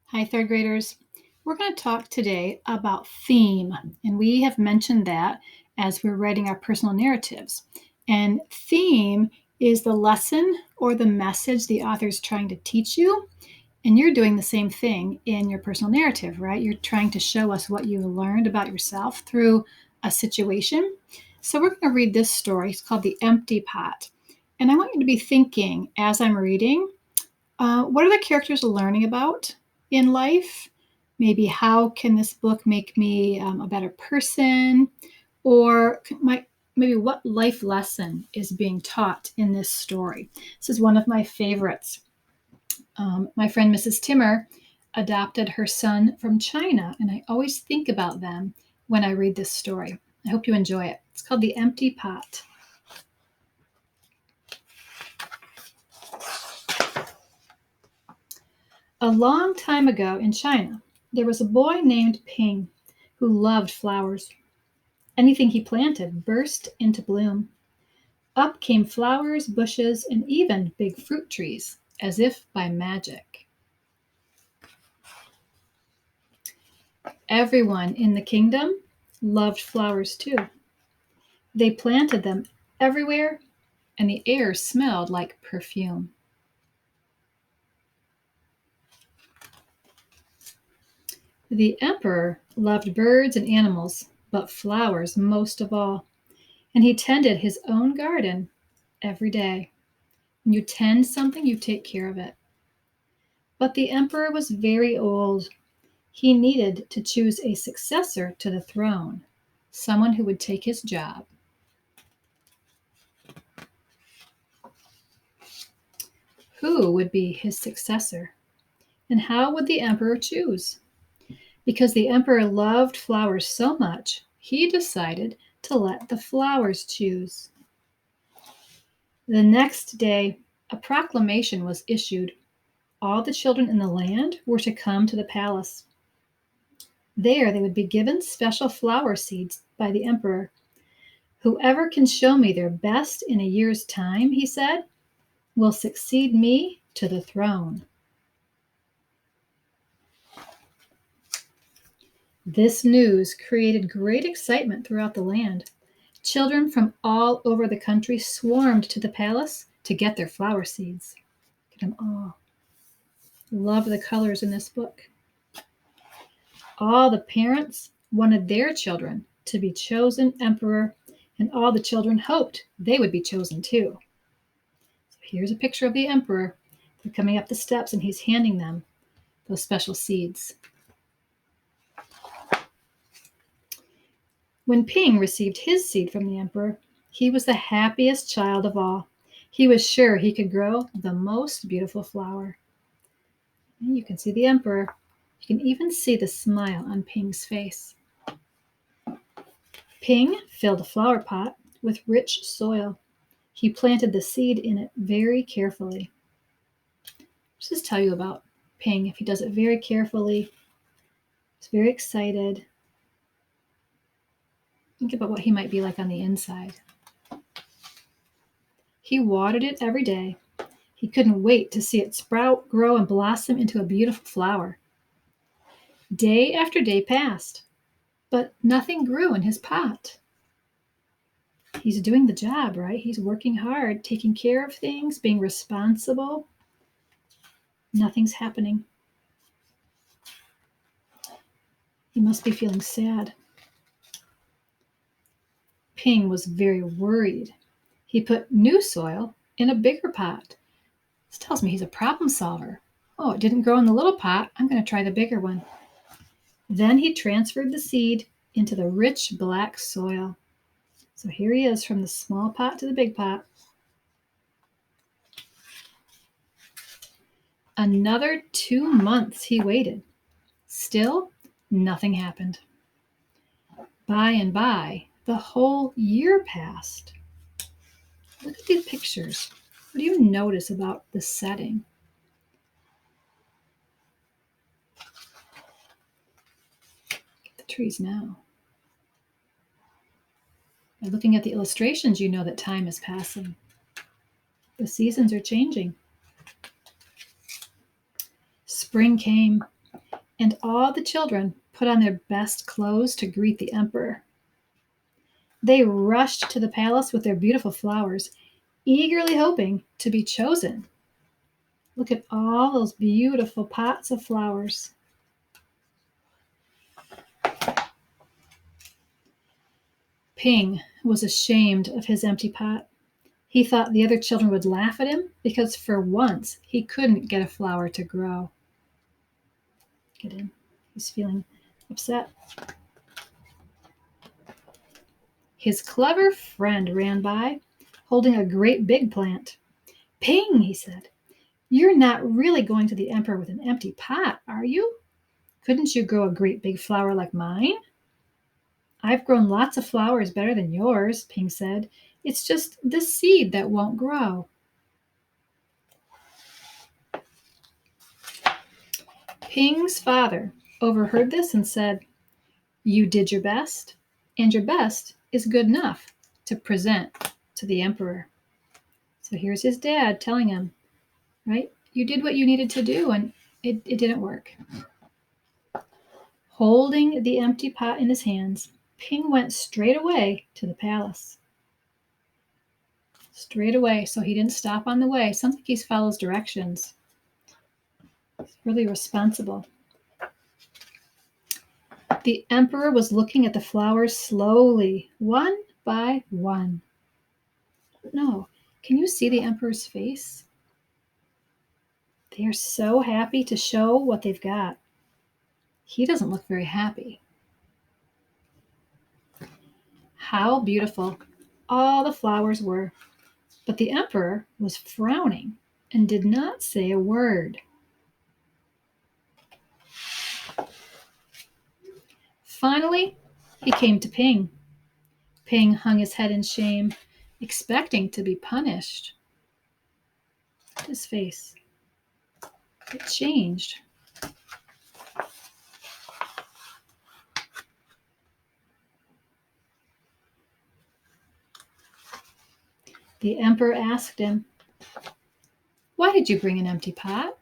Hi, third graders. We're going to talk today about theme, and we have mentioned that as we're writing our personal narratives. And theme is the lesson or the message the author is trying to teach you, and you're doing the same thing in your personal narrative, right? You're trying to show us what you learned about yourself through a situation. So we're going to read this story. It's called The Empty Pot. And I want you to be thinking as I'm reading, what are the characters learning about in life? Maybe how can this book make me a better person? Or maybe what life lesson is being taught in this story? This is one of my favorites. My friend Mrs. Timmer adopted her son from China, and I always think about them when I read this story. I hope you enjoy it. It's called The Empty Pot. A long time ago in China, there was a boy named Ping who loved flowers. Anything he planted burst into bloom. Up came flowers, bushes, and even big fruit trees, as if by magic. Everyone in the kingdom loved flowers too. They planted them everywhere, and the air smelled like perfume. The emperor loved birds and animals, but flowers most of all, and he tended his own garden every day. When you tend something, you take care of it. But the emperor was very old. He needed to choose a successor to the throne, someone who would take his job. Who would be his successor? And how would the emperor choose? Because the emperor loved flowers so much, he decided to let the flowers choose. The next day, a proclamation was issued. All the children in the land were to come to the palace. There they would be given special flower seeds by the emperor. Whoever can show me their best in a year's time, he said, will succeed me to the throne. This news created great excitement throughout the land. Children from all over the country swarmed to the palace to get their flower seeds. Look at them all. Love the colors in this book. All the parents wanted their children to be chosen emperor, and all the children hoped they would be chosen too. So here's a picture of the emperor. They're coming up the steps, and he's handing them those special seeds. When Ping received his seed from the emperor, he was the happiest child of all. He was sure he could grow the most beautiful flower. And you can see the emperor. You can even see the smile on Ping's face. Ping filled a flower pot with rich soil. He planted the seed in it very carefully. Let's just tell you about Ping. If he does it very carefully, he's very excited. Think about what he might be like on the inside. He watered it every day. He couldn't wait to see it sprout, grow, and blossom into a beautiful flower. Day after day passed, but nothing grew in his pot. He's doing the job, right? He's working hard, taking care of things, being responsible. Nothing's happening. He must be feeling sad. Ping was very worried. He put new soil in a bigger pot. This tells me he's a problem solver. Oh, it didn't grow in the little pot. I'm going to try the bigger one. Then he transferred the seed into the rich black soil. So here he is from the small pot to the big pot. Another 2 months he waited. Still, nothing happened. By and by, the whole year passed. Look at these pictures. What do you notice about the setting? Look at the trees now. By looking at the illustrations, you know that time is passing. The seasons are changing. Spring came. and all the children put on their best clothes to greet the emperor. They rushed to the palace with their beautiful flowers, eagerly hoping to be chosen. Look at all those beautiful pots of flowers. Ping was ashamed of his empty pot. He thought the other children would laugh at him because for once he couldn't get a flower to grow. Get in. He's feeling upset. His clever friend ran by, holding a great big plant. Ping, he said, you're not really going to the emperor with an empty pot, are you? Couldn't you grow a great big flower like mine? I've grown lots of flowers better than yours, Ping said. It's just this seed that won't grow. Ping's father overheard this and said, you did your best, and your best is good enough to present to the emperor. So here's his dad telling him, right? You did what you needed to do, and it didn't work. Holding the empty pot in his hands, Ping went straight away to the palace. Straight away, so he didn't stop on the way. Sounds like he follows directions. He's really responsible. The emperor was looking at the flowers slowly, one by one. No, can you see the emperor's face? They are so happy to show what they've got. He doesn't look very happy. How beautiful all the flowers were, but the emperor was frowning and did not say a word. Finally, he came to Ping. Ping hung his head in shame, expecting to be punished. His face, it changed. The emperor asked him, why did you bring an empty pot?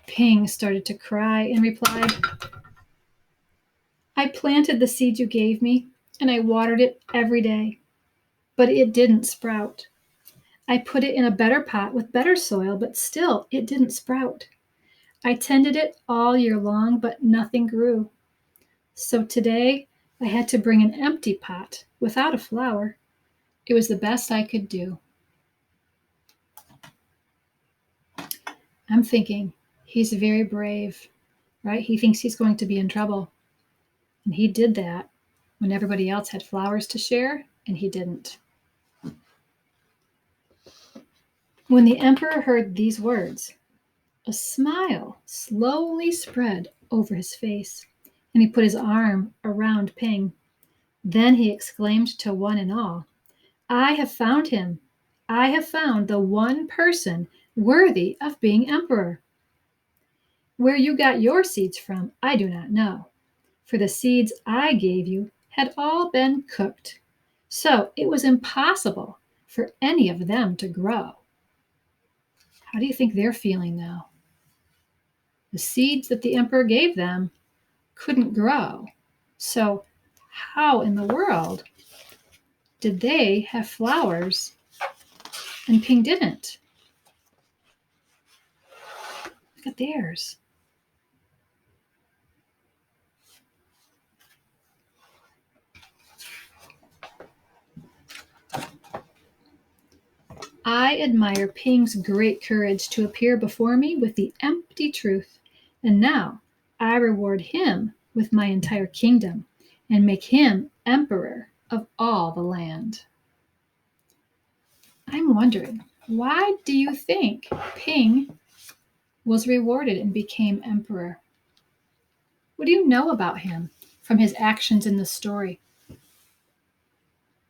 Ping started to cry and replied, I planted the seed you gave me, and I watered it every day, but it didn't sprout. I put it in a better pot with better soil, but still it didn't sprout. I tended it all year long, but nothing grew. So today I had to bring an empty pot without a flower. It was the best I could do. I'm thinking he's very brave, right? He thinks he's going to be in trouble. And he did that when everybody else had flowers to share, and he didn't. When the emperor heard these words, a smile slowly spread over his face, and he put his arm around Ping. Then he exclaimed to one and all, I have found him. I have found the one person worthy of being emperor. Where you got your seeds from, I do not know, for the seeds I gave you had all been cooked, so it was impossible for any of them to grow. How do you think they're feeling now? The seeds that the emperor gave them couldn't grow. So how in the world did they have flowers and Ping didn't? Look at theirs. I admire Ping's great courage to appear before me with the empty truth, and now I reward him with my entire kingdom and make him emperor of all the land. I'm wondering, why do you think Ping was rewarded and became emperor? What do you know about him from his actions in the story?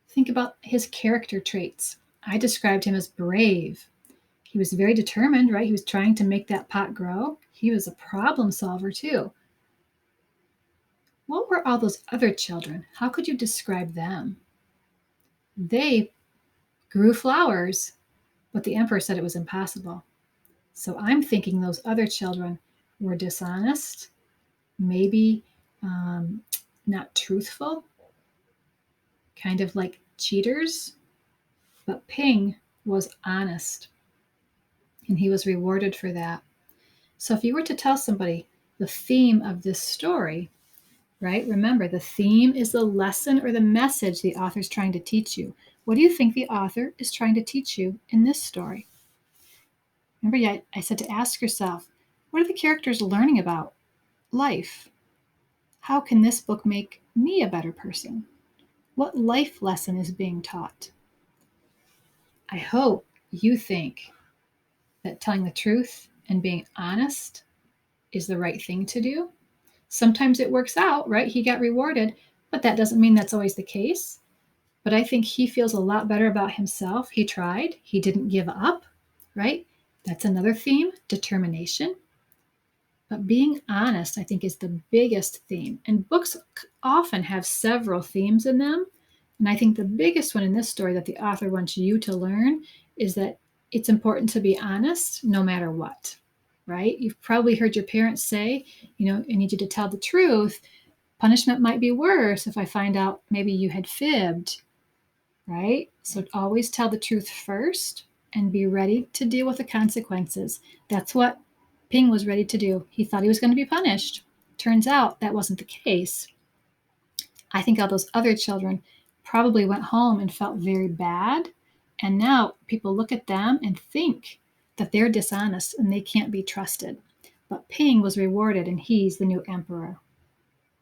Think about his character traits. I described him as brave. He was very determined, right? He was trying to make that pot grow. He was a problem solver too. What were all those other children? How could you describe them? They grew flowers but the emperor said it was impossible. So I'm thinking those other children were dishonest, maybe not truthful, kind of like cheaters, but Ping was honest and he was rewarded for that. So if you were to tell somebody the theme of this story, right? Remember, the theme is the lesson or the message the author's trying to teach you. What do you think the author is trying to teach you in this story? Remember, I said to ask yourself, what are the characters learning about life? How can this book make me a better person? What life lesson is being taught? I hope you think that telling the truth and being honest is the right thing to do. Sometimes it works out, right? He got rewarded, but that doesn't mean that's always the case. But I think he feels a lot better about himself. He tried, he didn't give up, right? That's another theme, determination. But being honest, I think, is the biggest theme. And books often have several themes in them. And I think the biggest one in this story that the author wants you to learn is that it's important to be honest no matter what, right? You've probably heard your parents say, I need you to tell the truth. Punishment might be worse if I find out maybe you had fibbed, right? So always tell the truth first and be ready to deal with the consequences. That's what Ping was ready to do. He thought he was going to be punished. Turns out that wasn't the case. I think all those other children probably went home and felt very bad. And now people look at them and think that they're dishonest and they can't be trusted. But Ping was rewarded and he's the new emperor.